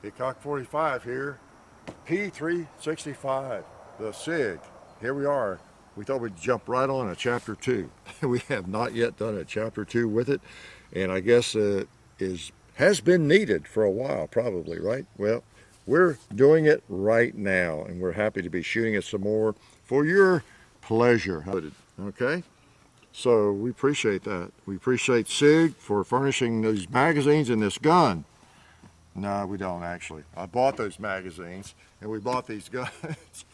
Peacock 45 here, P365, the SIG. Here we are. We thought we'd jump right on a chapter 2. We have not yet done a chapter 2 with it, and I guess it has been needed for a while, probably, right? Well, we're doing it right now, and we're happy to be shooting it some more for your pleasure. Okay? So we appreciate that. We appreciate SIG for furnishing these magazines and this gun. No, we don't actually. I bought those magazines and we bought these guns.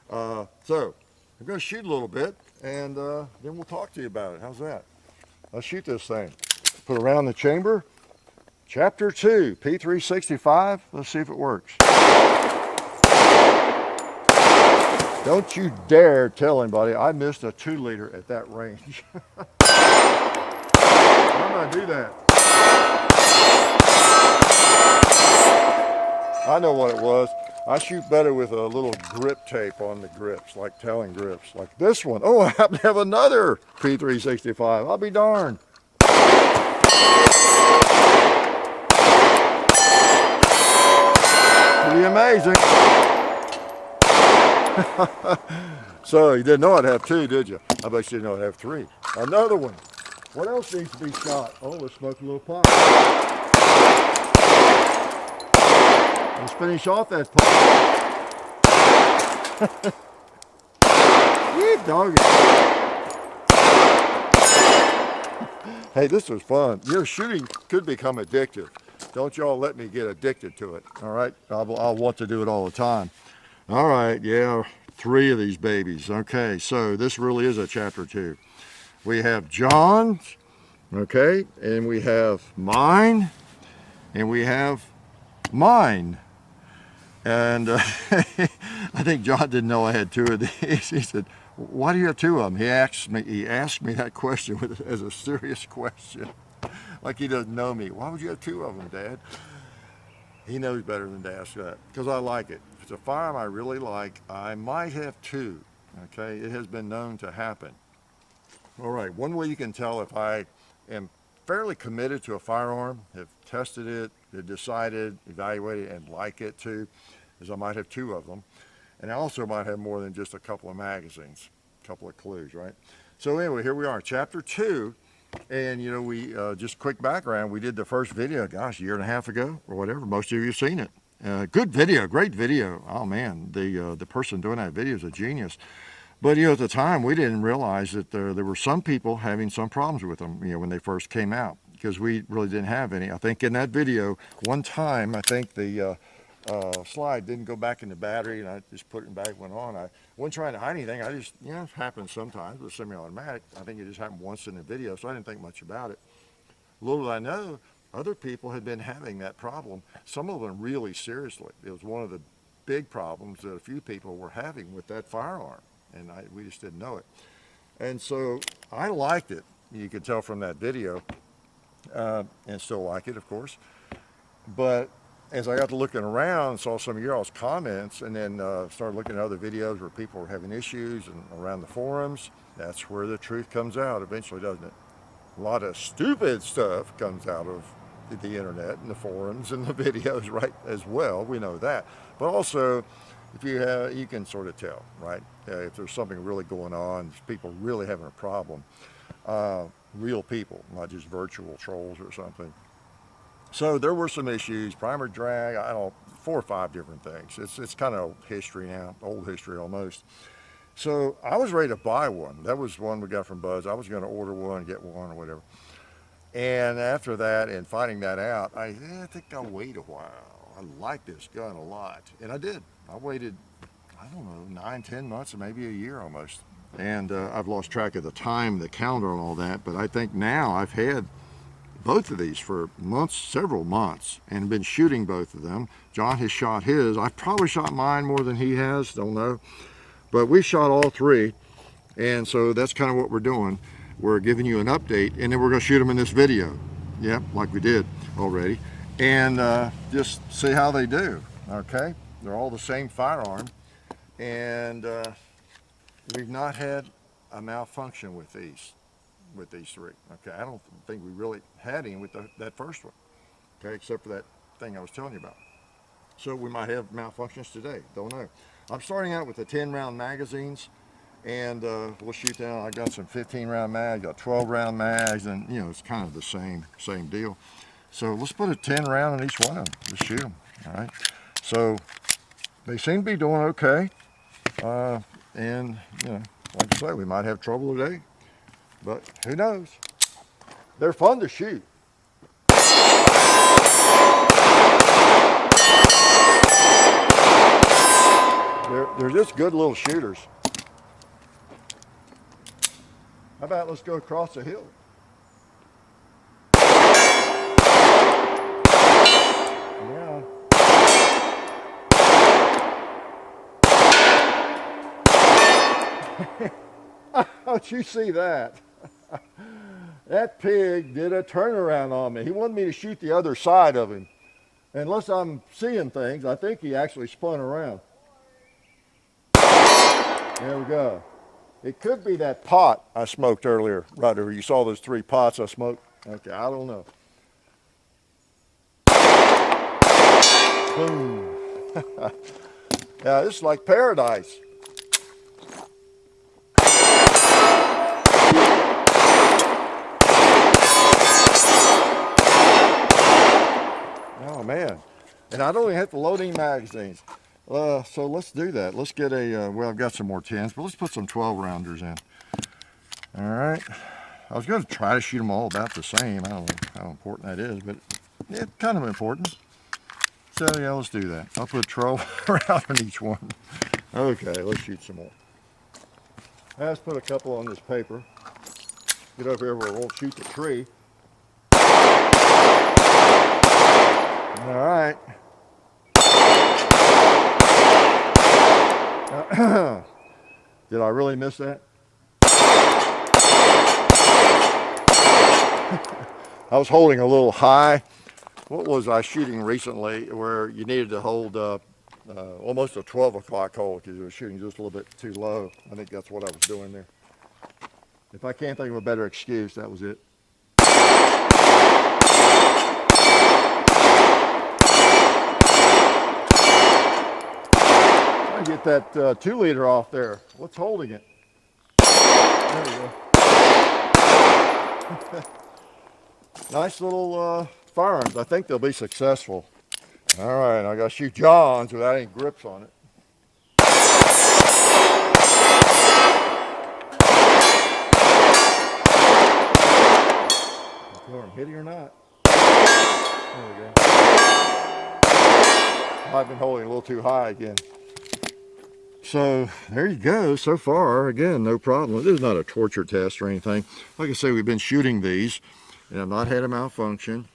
So I'm going to shoot a little bit and then we'll talk to you about it. How's that? Let's shoot this thing. Put it around the chamber. Chapter 2, P365. Let's see if it works. Don't you dare tell anybody I missed a 2-liter at that range. I'm going to do that. I know what it was. I shoot better with a little grip tape on the grips, like telling grips, like this one. Oh, I happen to have another P365. I'll be darned. Pretty amazing. So you didn't know I'd have 2, did you? I bet you didn't know I'd have 3. Another one. What else needs to be shot? Oh, let's smoke a little pot. Let's finish off that pot. Yeah, doggy. Hey, this was fun. Your shooting could become addictive. Don't y'all let me get addicted to it, all right? I'll want to do it all the time. All right, yeah, 3 of these babies. Okay, so this really is a chapter 2. We have John's, okay, and we have mine, and we have mine. And I think John didn't know I had 2 of these. He said, why do you have 2 of them? He asked me that question as a serious question. Like he doesn't know me. Why would you have 2 of them, Dad? He knows better than to ask that. Because I like it. If it's a firearm I really like, I might have 2. Okay, it has been known to happen. All right, one way you can tell if I am fairly committed to a firearm, have tested it, have decided, evaluated, and like it too, is I might have 2 of them. And I also might have more than just a couple of magazines, a couple of clues, right? So anyway, here we are, chapter 2. And you know, we just quick background, we did the first video, gosh, a year and a half ago or whatever. Most of you have seen it. Good video, great video. Oh man, the person doing that video is a genius. But you know, at the time, we didn't realize that there were some people having some problems with them, you know, when they first came out, because we really didn't have any. I think in that video, one time, I think the slide didn't go back in the battery, and I just put it back, went on. I wasn't trying to hide anything. I just, you know, it happens sometimes with semi-automatic. I think it just happened once in the video, so I didn't think much about it. Little did I know, other people had been having that problem, some of them really seriously. It was one of the big problems that a few people were having with that firearm, and we just didn't know it. And so I liked it. You could tell from that video, and still like it, of course. But as I got to looking around, saw some of your all's comments, and then started looking at other videos where people were having issues and around the forums, that's where the truth comes out eventually, doesn't it? A lot of stupid stuff comes out of the internet and the forums and the videos, right, as well. We know that. But also, if you can sort of tell, right? If there's something really going on, people really having a problem, real people, not just virtual trolls or something. So there were some issues, primer drag, 4 or 5 different things. It's kind of history now, old history almost. So I was ready to buy one. That was one we got from Buzz. I was going to order one, get one or whatever. And after that and finding that out, I think I'll wait a while. I like this gun a lot. And I did. I waited, I don't know, 9, 10 months, or maybe a year almost. And I've lost track of the time, the calendar and all that. But I think now I've had both of these for months, several months, and been shooting both of them. John has shot his. I've probably shot mine more than he has, don't know. But we shot all 3. And so that's kind of what we're doing. We're giving you an update, and then we're going to shoot them in this video. Yep, like we did already. And just see how they do, okay? They're all the same firearm. And we've not had a malfunction with these 3. Okay, I don't think we really had any with that first one. Okay, except for that thing I was telling you about. So we might have malfunctions today. Don't know. I'm starting out with the 10-round magazines, and we'll shoot down. I got some 15-round mags, got 12-round mags, and you know it's kind of the same deal. So let's put a 10-round in each one of them. Let's shoot them. All right. So they seem to be doing okay, and you know, like I say, we might have trouble today, but who knows? They're fun to shoot. They're just good little shooters. How about let's go across the hill? Yeah. How'd you see that? That pig did a turnaround on me. He wanted me to shoot the other side of him. Unless I'm seeing things, I think he actually spun around. There we go. It could be that pot I smoked earlier, right over. You saw those 3 pots I smoked? Okay, I don't know. Boom. Yeah, this is like paradise. Oh man. And I don't even have to load any magazines. So let's do that. Let's get a, well, I've got some more 10s, but let's put some 12-rounders in. All right. I was going to try to shoot them all about the same. I don't know how important that is, but it's kind of important. So yeah, let's do that. I'll put 12 rounds in each one. Okay, let's shoot some more. Let's put a couple on this paper. Get over here where it won't shoot the tree. All right. Did I really miss that? I was holding a little high. What was I shooting recently where you needed to hold almost a 12 o'clock hole because you were shooting just a little bit too low. I think that's what I was doing there. If I can't think of a better excuse, that was it. Get that 2-liter off there. What's holding it? There we go. Nice little firearms. I think they'll be successful. All right, I got to shoot Johns without any grips on it. Whether I'm hitting or not. There we go. I've been holding a little too high again. So there you go. So far, again, no problem. This is not a torture test or anything. Like I say, we've been shooting these, and I've not had a malfunction.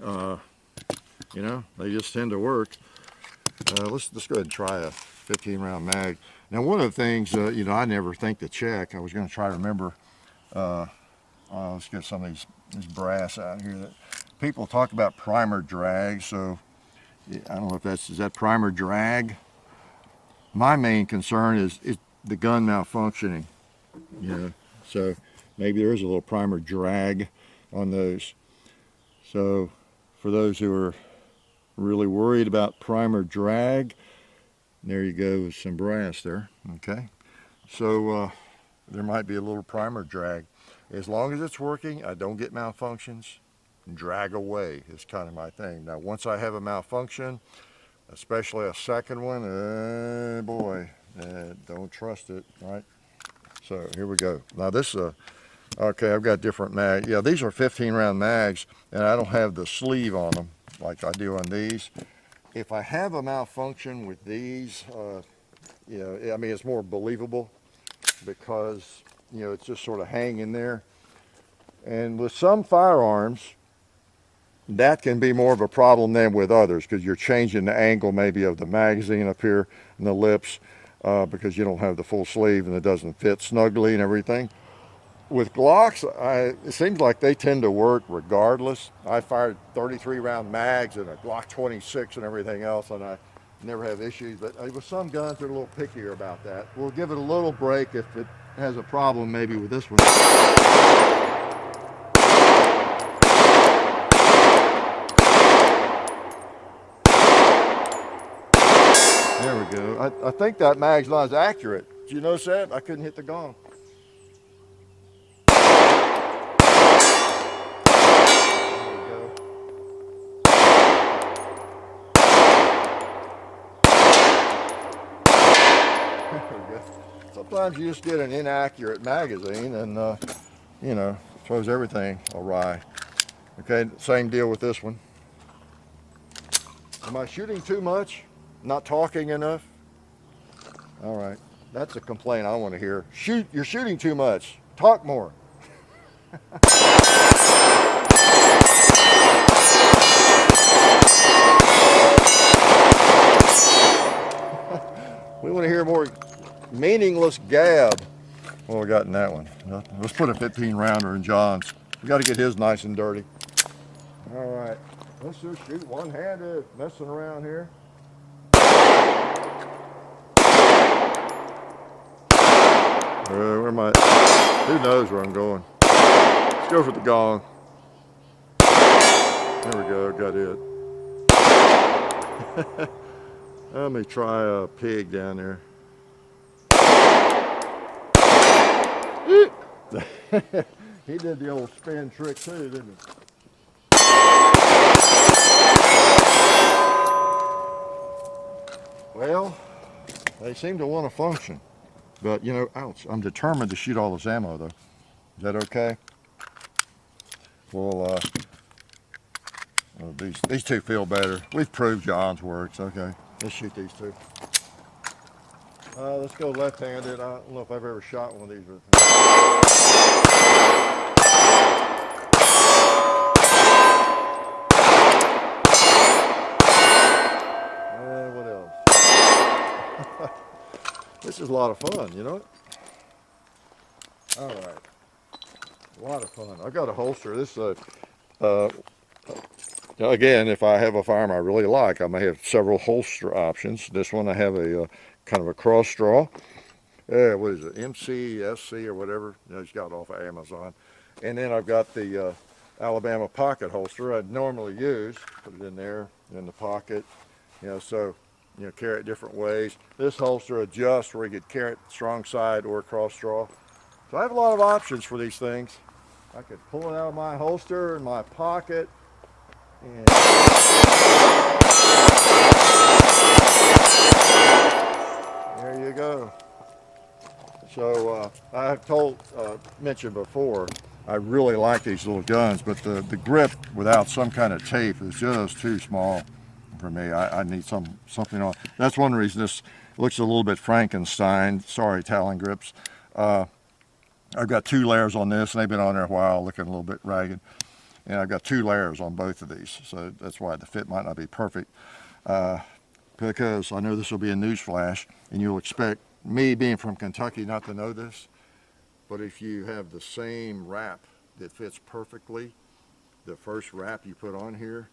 You know, they just tend to work. Let's go ahead and try a 15-round mag. Now, one of the things, you know, I never think to check. I was going to try to remember. Let's get some of this brass out here. That people talk about primer drag. So I don't know if is that primer drag. My main concern is the gun malfunctioning, you know, so maybe there is a little primer drag on those. So for those who are really worried about primer drag, there you go with some brass there, okay? So there might be a little primer drag. As long as it's working, I don't get malfunctions. Drag away is kind of my thing. Now once I have a malfunction, especially a second one, boy, don't trust it, right? So here we go. Now this okay, I've got different mags. Yeah, these are 15-round mags, and I don't have the sleeve on them like I do on these. If I have a malfunction with these, you know, I mean, it's more believable because, you know, it's just sort of hanging there. And with some firearms, that can be more of a problem than with others because you're changing the angle maybe of the magazine up here and the lips because you don't have the full sleeve and it doesn't fit snugly and everything. With Glocks, it seems like they tend to work regardless. I fired 33-round mags and a Glock 26 and everything else, and I never have issues. But with some guns, they're a little pickier about that. We'll give it a little break if it has a problem maybe with this one. There we go. I think that mag's not as accurate. Did you notice that? I couldn't hit the gong. Sometimes you just get an inaccurate magazine and, you know, throws everything awry. Okay, same deal with this one. Am I shooting too much? Not talking enough? All right, that's a complaint I want to hear. You're shooting too much. Talk more. We want to hear more meaningless gab. What we got in that one? Let's put a 15 rounder in John's. We got to get his nice and dirty. All right, let's just shoot one-handed, messing around here. Where am I? Who knows where I'm going? Let's go for the gong. There we go, got it. Let me try a pig down there. He did the old spin trick too, didn't he? Well, they seem to want to function. But, you know, ouch, I'm determined to shoot all this ammo, though. Is that okay? Well, these two feel better. We've proved John's works. Okay, let's shoot these two. Let's go left-handed. I don't know if I've ever shot one of these with what else? This is a lot of fun, you know it? All right, a lot of fun. I've got a holster. This again, if I have a firearm I really like, I may have several holster options. This one I have a kind of a cross straw. What is it, MCSC or whatever? You know, it's got it off of Amazon. And then I've got the Alabama pocket holster I'd normally use. Put it in there, in the pocket. You know, so, you know, carry it different ways. This holster adjusts where you could carry it strong side or cross straw. So I have a lot of options for these things. I could pull it out of my holster in my pocket. And there you go. So I've mentioned before, I really like these little guns, but the grip without some kind of tape is just too small for me. I need something on. That's one reason this looks a little bit Frankenstein. Sorry, Talon grips. I've got 2 layers on this, and they've been on there a while, looking a little bit ragged. And I've got 2 layers on both of these, so that's why the fit might not be perfect. Because I know this will be a newsflash, and you'll expect me being from Kentucky not to know this, but if you have the same wrap that fits perfectly, the first wrap you put on here,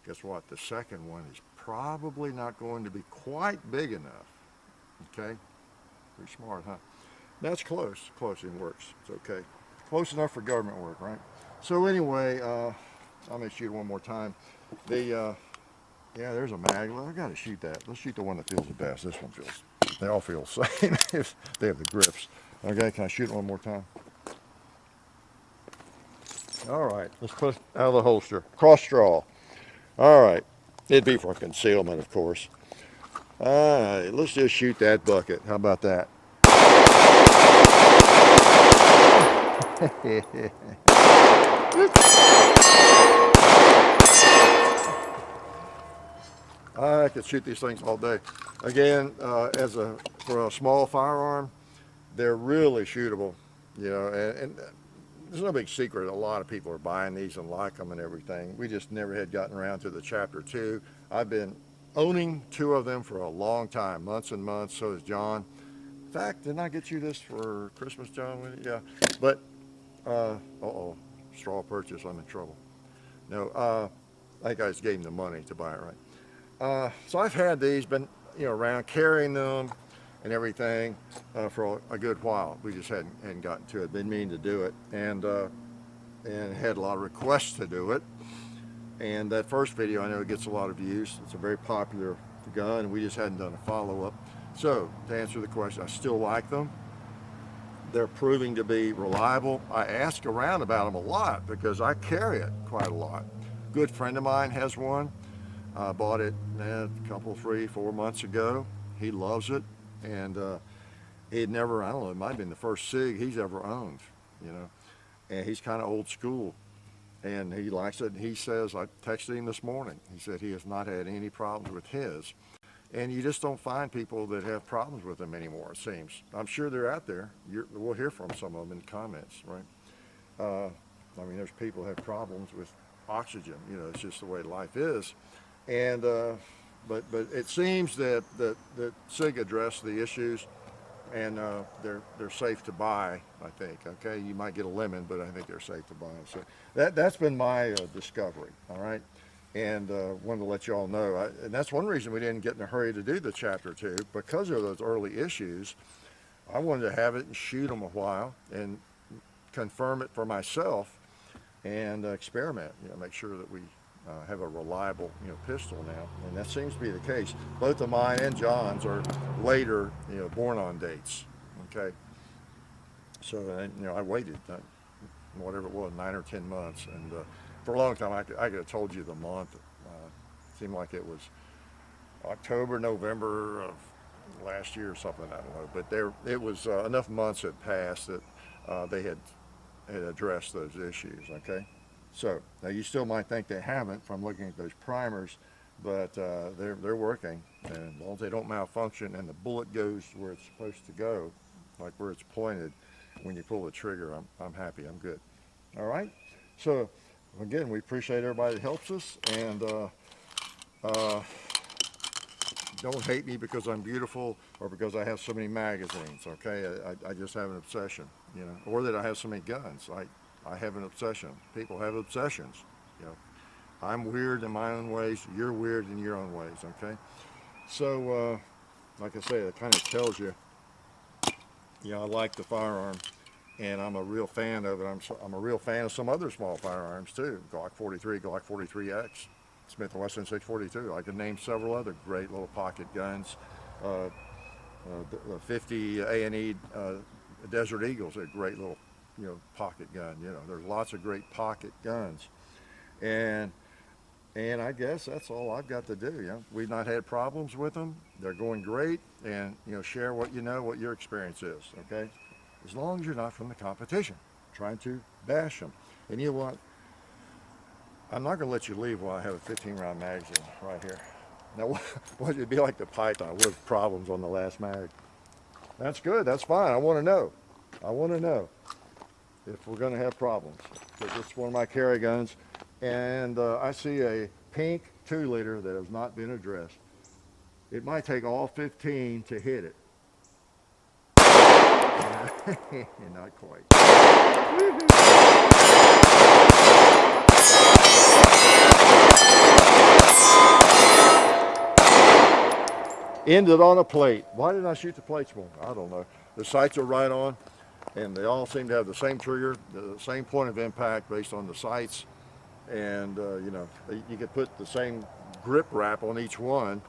guess what? The second one is probably not going to be quite big enough. Okay? Pretty smart, huh? That's close. Close and works. It's okay. Close enough for government work, right? So anyway, I'm going to shoot one more time. Yeah, there's a mag. Well, I got to shoot that. Let's shoot the one that feels the best. This one feels. They all feel the same if they have the grips. Okay, can I shoot it one more time? All right, let's put it out of the holster. Cross straw. All right, it'd be for concealment, of course. All right, let's just shoot that bucket. How about that? I could shoot these things all day. Again, for a small firearm, they're really shootable, you know, and there's no big secret. A lot of people are buying these and like them and everything. We just never had gotten around to the Chapter 2. I've been owning 2 of them for a long time, months and months. So has John. In fact, didn't I get you this for Christmas, John? Yeah, but straw purchase. I'm in trouble. No, I think I just gave him the money to buy it, right? So I've had these, been around carrying them and everything for a good while. We just hadn't gotten to it. Been meaning to do it, and had a lot of requests to do it. And that first video, I know it gets a lot of views. It's a very popular gun. We just hadn't done a follow-up. So to answer the question, I still like them. They're proving to be reliable. I ask around about them a lot because I carry it quite a lot. A good friend of mine has one. I bought it a couple, 3-4 months ago. He loves it, and he'd never, I don't know, it might have been the first SIG he's ever owned, you know. And he's kind of old school, and he likes it. He says, I texted him this morning, he said he has not had any problems with his. And you just don't find people that have problems with them anymore, it seems. I'm sure they're out there. We'll hear from some of them in the comments, right? I mean, there's people who have problems with oxygen, you know, it's just the way life is. And but it seems that SIG addressed the issues, and they're safe to buy, I think. Okay, you might get a lemon, but I think they're safe to buy. So that's been my discovery. All right, and wanted to let you all know. And that's one reason we didn't get in a hurry to do the chapter 2, because of those early issues. I wanted to have it and shoot them a while and confirm it for myself and experiment. You know, make sure that we have a reliable, you know, pistol now, and that seems to be the case. Both of mine and John's are later, you know, born on dates. Okay, so you know, I waited whatever it was, 9 or 10 months, and for a long time I could have told you the month. Seemed like it was October, November of last year or something. I don't know, but it was enough months had passed that they had addressed those issues. Okay. So now you still might think they haven't from looking at those primers, but they're working, and as long as they don't malfunction and the bullet goes where it's supposed to go, like where it's pointed, when you pull the trigger, I'm happy. I'm good. All right. So again, we appreciate everybody that helps us, and don't hate me because I'm beautiful or because I have so many magazines. Okay, I just have an obsession, you know, or that I have so many guns. I have an obsession. People have obsessions, you know. I'm weird in my own ways. You're weird in your own ways, okay? So, like I say, it kind of tells you, you know, I like the firearm, and I'm a real fan of it. I'm a real fan of some other small firearms, too. Glock 43, Glock 43X, Smith & Wesson 642. I can name several other great little pocket guns. The 50 A&E Desert Eagle's a great little, you know, pocket gun. You know, there's lots of great pocket guns, and I guess that's all I've got to do. You know, we've not had problems with them. They're going great, and you know, share what you know, what your experience is. Okay, as long as you're not from the competition, trying to bash them. And you know what? I'm not going to let you leave while I have a 15-round magazine right here. Now, what it'd be like the Python with problems on the last mag. That's good. That's fine. I want to know. I want to know if we're going to have problems. Because it's one of my carry guns, and I see a pink 2-liter that has not been addressed. It might take all 15 to hit it. Not quite. Ended on a plate. Why didn't I shoot the plates more? I don't know. The sights are right on, and they all seem to have the same trigger, the same point of impact based on the sights. And you know, you could put the same grip wrap on each one,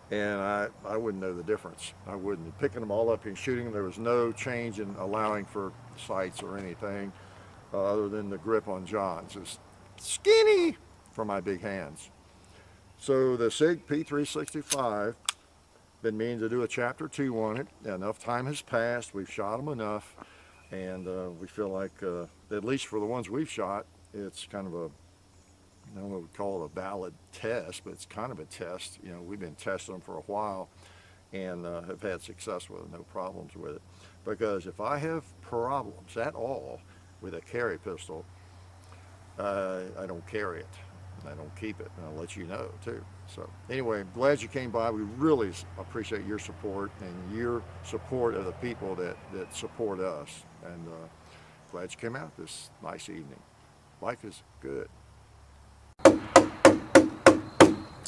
and I wouldn't know the difference. I wouldn't. Picking them all up and shooting them, there was no change in allowing for sights or anything other than the grip on John's. It's skinny for my big hands. So the SIG P365, been meaning to do a chapter 2 on it. Enough time has passed. We've shot them enough, and we feel like, at least for the ones we've shot, it's kind of a, I don't know what we call it, a valid test, but it's kind of a test. You know, we've been testing them for a while, and have had success with it, no problems with it. Because if I have problems at all with a carry pistol, I don't carry it. I don't keep it, and I'll let you know too. So anyway, glad you came by. We really appreciate your support and your support of the people that support us, and glad you came out this nice evening. Life is good.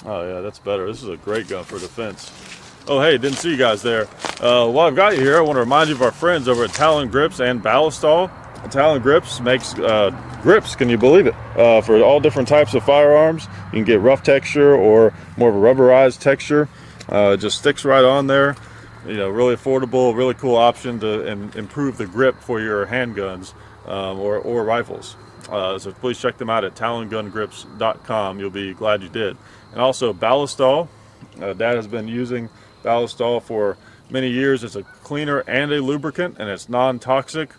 Oh yeah, that's better. This is a great gun for defense. Oh hey, didn't see you guys there. While I've got you here, I want to remind you of our friends over at Talon Grips and Ballistol. Talon Grips makes grips, can you believe it, for all different types of firearms. You can get rough texture or more of a rubberized texture. It just sticks right on there. You know, really affordable, really cool option to improve the grip for your handguns or rifles. So please check them out at talongungrips.com. You'll be glad you did. And also Ballistol. Dad has been using Ballistol for many years. It's a cleaner and a lubricant, and it's non-toxic.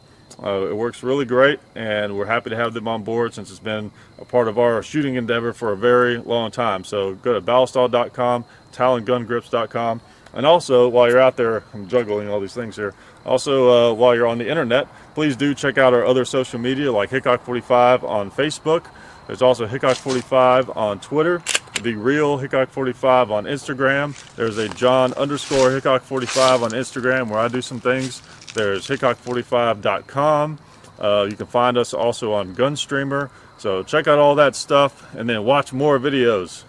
It works really great, and we're happy to have them on board since it's been a part of our shooting endeavor for a very long time. So go to ballistol.com, talongungrips.com, and also while you're out there, I'm juggling all these things here. Also, while you're on the internet, please do check out our other social media like Hickok45 on Facebook. There's also Hickok45 on Twitter, Be Real Hickok45 on Instagram. There's a John_Hickok45 on Instagram where I do some things. There's Hickok45.com. You can find us also on Gunstreamer. So check out all that stuff and then watch more videos.